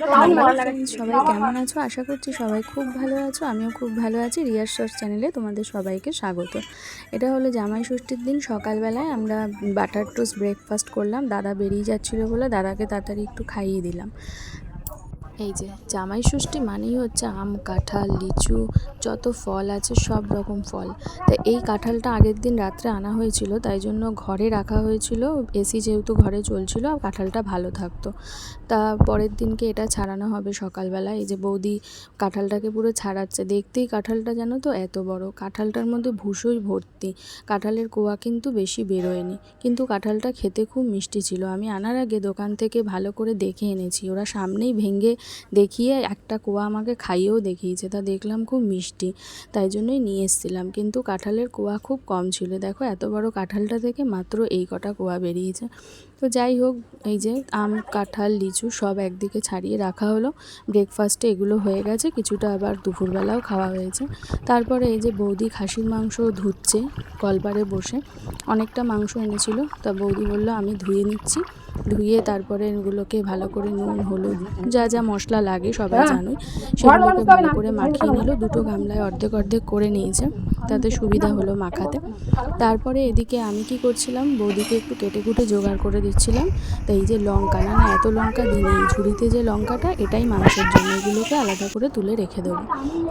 সবাই কেমন আছো? আশা করছি সবাই খুব ভালো আছো। আমিও খুব ভালো আছি। রিয়ার শর্টস চ্যানেলে তোমাদের সবাইকে স্বাগত। এটা হলো জামাই ষষ্ঠীর দিন সকালবেলায় আমরা বাটার টোস্ট ব্রেকফাস্ট করলাম। দাদা বেরিয়ে যাচ্ছিলো বলে দাদাকে তাড়াতাড়ি একটু খাইয়ে দিলাম। এই যে জামাই ষষ্ঠী মানেই হচ্ছে আম, কাঁঠাল, লিচু, যত ফল আছে সব রকম ফল। তা এই কাঁঠালটা আগের দিন রাত্রে আনা হয়েছিল, তাই জন্য ঘরে রাখা হয়েছিল। এসি যেহেতু ঘরে চলছিল, কাঁঠালটা ভালো থাকতো। তা পরের দিনকে এটা ছাড়ানো হবে সকালবেলা। এই যে বৌদি কাঁঠালটাকে পুরো ছাড়াচ্ছে। দেখতেই কাঁঠালটা জানো তো এত বড়, কাঁঠালটার মধ্যে ভুষোই ভর্তি। কাঁঠালের কোয়া কিন্তু বেশি বেরোয়নি, কিন্তু কাঁঠালটা খেতে খুব মিষ্টি ছিল। আমি আনার আগে দোকান থেকে ভালো করে দেখে এনেছি। ওরা সামনেই ভেঙে দেখিয়ে একটা কোয়া আমাকে খাইয়েও দেখিয়েছে। তা দেখলাম খুব মিষ্টি, তাই জন্যই নিয়ে এসেছিলাম। কিন্তু কাঁঠালের কোয়া খুব কম ছিল। দেখো এত বড় কাঁঠালটা থেকে মাত্র এই কটা কোয়া বেরিয়েছে। তো যাই হোক, এই যে আম, কাঁঠাল, লিচু সব একদিকে ছাড়িয়ে রাখা হলো। ব্রেকফাস্টে এগুলো হয়ে গেছে, কিছুটা আবার দুপুরবেলাও খাওয়া হয়েছে। তারপরে এই যে বৌদি খাসির মাংস ধুচ্ছে কলপারে বসে। অনেকটা মাংস এনেছিল, তা বৌদি বলল আমি ধুয়ে নিচ্ছি। ধুয়ে তারপরে এগুলোকে ভালো করে নুন, হলুদ, যা যা মশলা লাগে সবাই জানোই, সেগুলোকে ভালো করে মাখিয়ে নিল। দুটো গামলায় অর্ধেক অর্ধেক করে নিয়েছে, তাতে সুবিধা হলো মাখাতে। তারপরে এদিকে আমি কি করছিলাম, বৌদিকে একটু কেটে কুটে জোগাড় করে দিচ্ছিলাম। তো এই যে লঙ্কা, না এত লঙ্কা দিই, ঝুড়িতে যে লঙ্কাটা এটাই মাংসের জন্য, এগুলোকে আলাদা করে তুলে রেখে দেবো।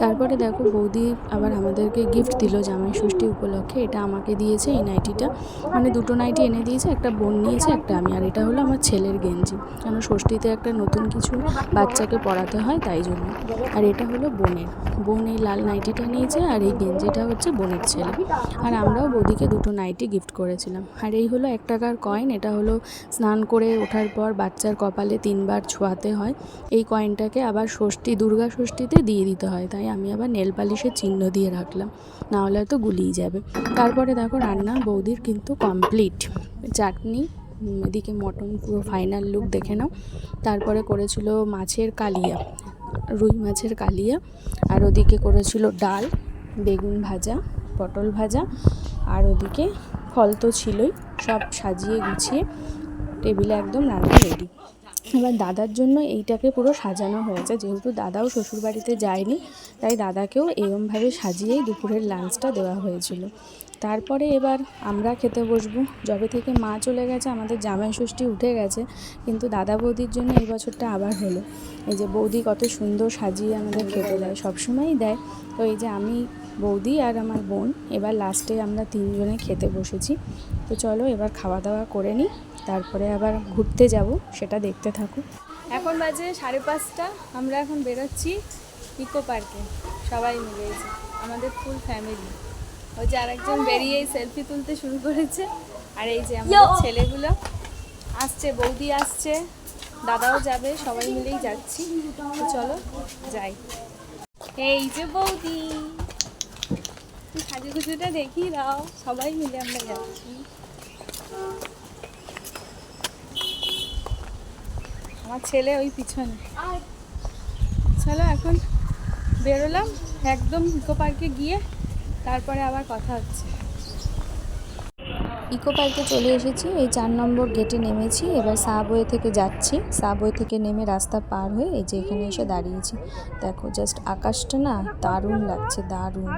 তারপরে দেখো বৌদি আবার আমাদেরকে গিফট দিল জামাই ষষ্ঠী উপলক্ষে। এটা আমাকে দিয়েছে এই নাইটিটা, মানে দুটো নাইটি এনে দিয়েছে, একটা বোন নিয়েছে একটা আমি। আর এটা হলো আমার ছেলের গেঞ্জি, কেন ষষ্ঠীতে একটা নতুন কিছু বাচ্চাকে পরাতে হয় তাই জন্য। আর এটা হলো বোনের, বোন এই লাল নাইটিটা নিয়েছে, আর এই গেঞ্জিটা হচ্ছে বোনের ছেলে। আর আমরাও বৌদিকে দুটো নাইটি গিফট করেছিলাম। আর এই হলো 1 টাকার কয়েন। এটা হলো স্নান করে ওঠার পর বাচ্চার কপালে 3 বার ছোঁয়াতে হয়। এই কয়েনটাকে আবার দুর্গা ষষ্ঠীতে দিয়ে দিতে হয়, তাই আমি আবার নেল পালিশের চিহ্ন দিয়ে রাখলাম, না হলে হয়তো গুলিয়ে যাবে। তারপরে দেখো রান্না বৌদির কিন্তু কমপ্লিট। চাটনি, এদিকে মটন পুরো ফাইনাল লুক দেখে নাও। তারপরে করেছিল মাছের কালিয়া, রুই মাছের কালিয়া। আর ওদিকে করেছিল ডাল, বেগুন ভাজা, পটল ভাজা। আর ওদিকে ফল তো ছিলই। সব সাজিয়ে গুছিয়ে টেবিলে একদম রান্না রেডি। এবার দাদার জন্য এইটাকে পুরো সাজানো হয়েছে, যেহেতু দাদাও শ্বশুরবাড়িতে যায়নি, তাই দাদাকেও এরমভাবে সাজিয়েই দুপুরের লাঞ্চটা দেওয়া হয়েছিল। তারপরে এবার আমরা খেতে বসবো। যবে থেকে মা চলে গেছে আমাদের জামাই ষষ্ঠী উঠে গেছে, কিন্তু দাদা বৌদির জন্য এই বছরটা আবার হলো। এই যে বৌদি কত সুন্দর সাজিয়ে আমাদের খেতে দেয়, সবসময়ই দেয়। তো এই যে আমি, বৌদি আর আমার বোন এবার লাস্টে আমরা 3 জনে খেতে বসেছি। তো চলো এবার খাওয়া দাওয়া করে নিই, তারপরে আবার ঘুরতে যাব, সেটা দেখতে থাকো। এখন বাজে 5:30, আমরা এখন বেরোচ্ছি ইকো পার্কে সবাই মিলে। আমাদের ফুল ফ্যামিলি। ওই যে আরেকজন বেরিয়েই সেলফি তুলতে শুরু করেছে। আর এই যে আমাদের ছেলেগুলো আসছে, বৌদি আসছে, দাদাও যাবে, সবাই মিলেই যাচ্ছি। তো চলো যাই। এই যে বৌদি, সাজুগুজুটা দেখিয়ে দাও। সবাই মিলে আমরা যাচ্ছি। আমার ছেলে ওই পিছনে। চলো এখন বেরোলাম একদম ইকো পার্কে গিয়ে, তারপরে আবার কথা হচ্ছে। ইকো পার্কে চলে এসেছি, এই 4 নম্বর গেটে নেমেছি। এবার সাবওয়ে থেকে যাচ্ছি। সাবওয়ে থেকে নেমে রাস্তা পার হয়ে এই যে এখানে এসে দাঁড়িয়েছি। দেখো জাস্ট আকাশটা না দারুণ লাগছে, দারুণ।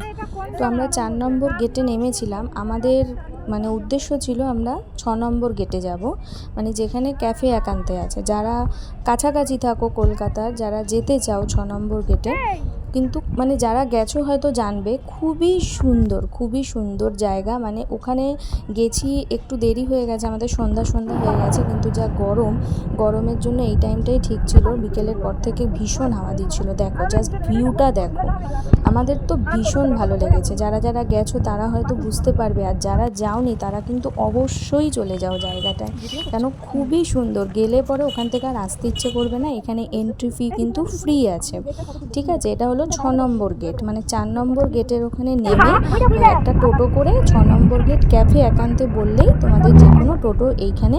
তো আমরা 4 নম্বর গেটে নেমেছিলাম। আমাদের মানে উদ্দেশ্য ছিল আমরা 6 নম্বর গেটে যাব, মানে যেখানে ক্যাফে একান্তে আছে। যারা কাছাকাছি থাকো কলকাতার, যারা যেতে চাও 6 নম্বর গেটে, কিন্তু মানে যারা গেছো হয়তো জানবে, খুবই সুন্দর জায়গা। মানে ওখানে গেছি, একটু দেরি হয়ে গেছে, আমাদের সন্ধ্যা হয়ে গেছে, কিন্তু যা গরমের জন্য এই টাইমটাই ঠিক ছিল। বিকেলের পর থেকে ভীষণ হাওয়া দিচ্ছিল। দেখো জাস্ট ভিউটা দেখো, আমাদের তো ভীষণ ভালো লেগেছে। যারা যারা গেছো তারা হয়তো বুঝতে পারবে, আর যারা যাওনি তারা কিন্তু অবশ্যই চলে যাও জায়গাটায়, কেন খুবই সুন্দর। গেলে পরে ওখান থেকে আর আসতে ইচ্ছে করবে না। এখানে এন্ট্রি ফি কিন্তু ফ্রি আছে, ঠিক আছে। এটা হলো 6 নম্বর গেট, মানে 4 নম্বর গেটের ওখানে নেমে একটা টোটো করে 6 নম্বর গেট ক্যাফে একান্তে বললেই তোমাদের যে কোনো টোটো এইখানে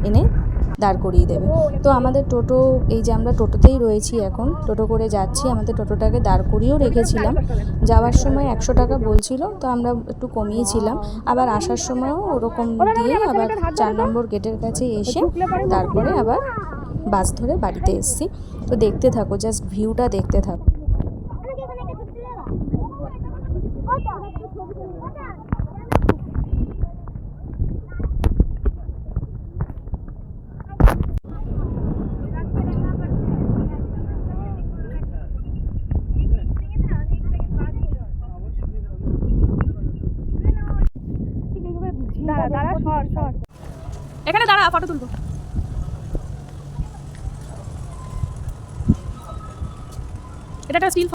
এনে দাঁড় করিয়ে দেবে। তো আমাদের টোটো, এই যে আমরা টোটোতেই রয়েছি এখন, টোটো করে যাচ্ছি। আমাদের টোটোটাকে দাঁড় করিয়েও রেখেছিলাম। যাওয়ার সময় 100 টাকা বলছিল, তো আমরা একটু কমিয়েছিলাম। আবার আসার সময়ও ওরকম দিয়ে আবার 4 নম্বর গেটের কাছে এসে তারপরে আবার বাস ধরে বাড়িতে এসেছি। তো দেখতে থাকো, জাস্ট ভিউটা দেখতে থাকো। এখানে দাঁড়া, ফটো তুলবো। এটা একটা স্টিল।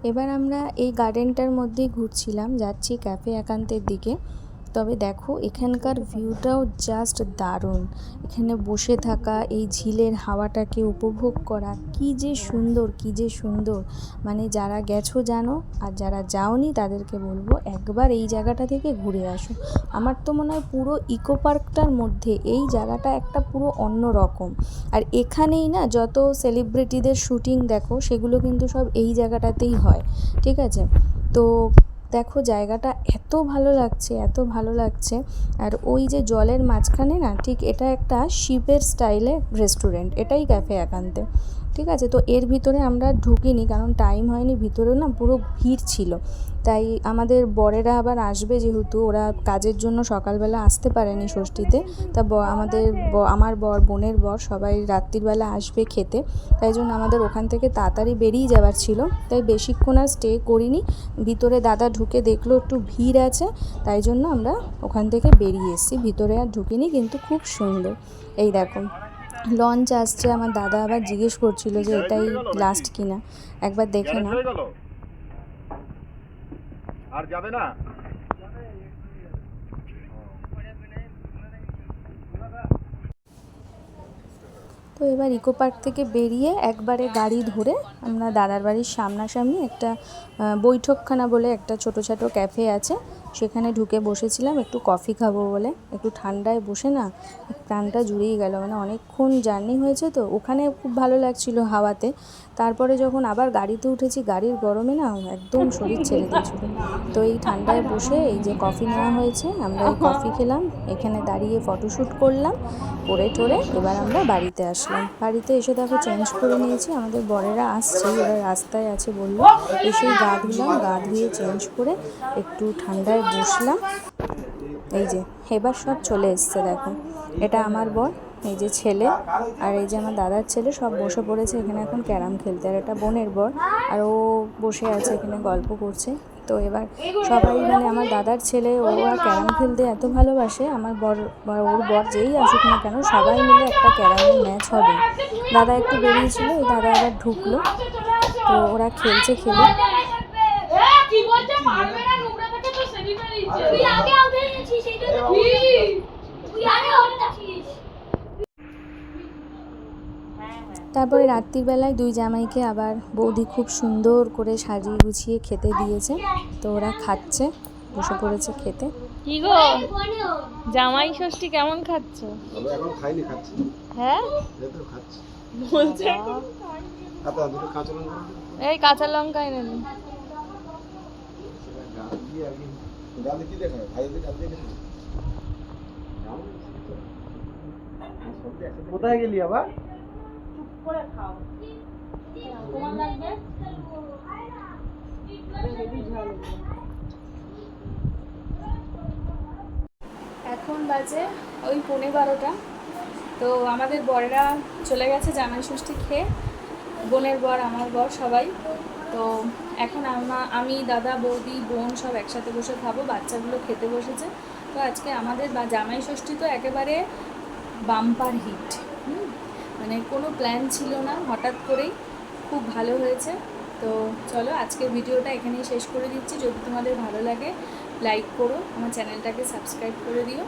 এবার আমরা এই গার্ডেনটার মধ্যেই ঘুরছিলাম, যাচ্ছি ক্যাফে একান্তের দিকে। তবে দেখো এখানকার ভিউটাও জাস্ট দারুণ। এখানে বসে থাকা, এই ঝিলের হাওয়াটাকে উপভোগ করা, কি যে সুন্দর, কি যে সুন্দর। মানে যারা গেছো জানো, আর যারা যাওনি তাদেরকে বলবো একবার এই জায়গাটা থেকে ঘুরে আসো। আমার তো মনে হয় পুরো ইকো পার্কটার মধ্যে এই জায়গাটা একটা পুরো অন্য রকম। আর এখানেই না যত সেলিব্রিটিদের শ্যুটিং দেখো সেগুলো কিন্তু সব এই জায়গাটাতেই হয়, ঠিক আছে? তো দেখো জায়গাটা এত ভালো লাগছে, এত ভালো লাগছে। আর ওই যে জলের মাঝখানে না, ঠিক এটা একটা শিপের স্টাইলে রেস্টুরেন্ট, এটাই ক্যাফে একান্তে, ঠিক আছে? তো এর ভিতরে আমরা ঢুকিনি, কারণ টাইম হয়নি, ভিতরেও না পুরো ভিড় ছিল। তাই আমাদের বরেরা আবার আসবে, যেহেতু ওরা কাজের জন্য সকালবেলা আসতে পারেনি ষষ্ঠীতে। তা আমার বর, বোনের বর সবাই রাত্রিবেলা আসবে খেতে, তাই জন্য আমাদের ওখান থেকে তাড়াতাড়ি বেরিয়ে যাওয়ার ছিল। তাই বেশিক্ষণ আর স্টে করিনি। ভিতরে দাদা ঢুকে দেখলো একটু ভিড় আছে, তাই জন্য আমরা ওখান থেকে বেরিয়ে এসেছি, ভিতরে আর ঢুকিনি। কিন্তু খুব সুন্দর। এই দেখো লঞ্চ আসছে, আমার দাদা আবার জিজ্ঞেস করছিল যে এটাই লাস্ট কিনা, একবার দেখে না। আর যাবে না। তো এবার ইকো পার্ক থেকে বেরিয়ে একবারে গাড়ি ধরে আমরা দাদার বাড়ির সামনাসামনি একটা বৈঠকখানা বলে একটা ছোটো ক্যাফে আছে, সেখানে ঢুকে বসেছিলাম একটু কফি খাবো বলে। একটু ঠান্ডায় বসে না প্রাণটা জুড়িয়ে গেল, মানে অনেকক্ষণ জার্নি হয়েছে তো। ওখানে খুব ভালো লাগছিল হাওয়াতে। তারপরে যখন আবার গাড়িতে উঠেছি, গাড়ির গরমে না একদম শরীর ছেড়ে দিয়েছিল। তো এই ঠান্ডায় বসে এই যে কফি নেওয়া হয়েছে, আমরা এই কফি খেলাম, এখানে দাঁড়িয়ে ফটোশ্যুট করলাম, করে টোরে এবার আমরা বাড়িতে আসলাম। বাড়িতে এসে দেখো চেঞ্জ করে নিয়েছি, আমাদের বরেরা আসছে, ওরা রাস্তায় আছে বললো। এসেই গা ধুলাম, গা ধুয়ে চেঞ্জ করে একটু ঠান্ডায় বসলাম। এই যে এবার সব চলে এসছে দেখো, এটা আমার বর, এই যে ছেলে, আর এই যে আমার দাদার ছেলে, সব বসে পড়েছে এখানে এখন ক্যারাম খেলতে। আর এটা বোনের বর, আর ও বসে আছে এখানে গল্প করছে। তো এবার সবাই, মানে আমার দাদার ছেলে, ওরা ক্যারাম খেলতে এত ভালোবাসে। আমার বর, ওর বর যেই আসুক না কেন, সবাই মিলে একটা ক্যারামের ম্যাচ হবে। দাদা একটু বেরিয়েছিল, এই দাদা আবার ঢুকলো। তো ওরা খেলছে, খেলে তারপরে রাত্রিবেলায় দুই জামাইকে আবার বৌদি খুব সুন্দর করে সাজিয়ে গুছিয়ে খেতে দিয়েছে। তো ওরা খাচ্ছে, বসে পড়েছে খেতে। কি গো জামাই ষষ্ঠী কেমন খাচ্ছ? আমি এখন খাইনি, খাচ্ছি। হ্যাঁ যেহেতু খাচ্ছি বলছে আচ্ছা, দুটো কাঁচা লঙ্কা এই কাঁচা লঙ্কা এনে দিন। গাল দিয়ে আগে গাল দিয়ে কি দেখাবে, ভাই দিয়ে গাল দিয়ে দেখাবে। কোথায় গেলি আবার? করে খাও তোমার লাগবে। এখন বাজে ওই 11:15। তো আমাদের বরেরা চলে গেছে জামাই ষষ্ঠী খেয়ে, বোনের বর, আমার বর, সবাই। তো এখন আমি, দাদা, বৌদি, বোন সব একসাথে বসে খাবো, বাচ্চাগুলো খেতে বসেছে। তো আজকে আমাদের জামাই ষষ্ঠী তো একেবারে বাম্পার হিট, মানে কোনো প্ল্যান ছিল না, হঠাৎ করেই খুব ভালো হয়েছে। তো চলো আজকের ভিডিওটা এখানেই শেষ করে দিচ্ছি। যদি তোমাদের ভালো লাগে লাইক করো, আমার চ্যানেলটাকে সাবস্ক্রাইব করে দিও।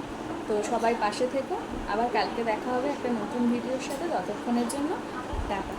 তো সবাই পাশে থেকো, আবার কালকে দেখা হবে একটা নতুন ভিডিওর সাথে। ততক্ষণের জন্য টাটা।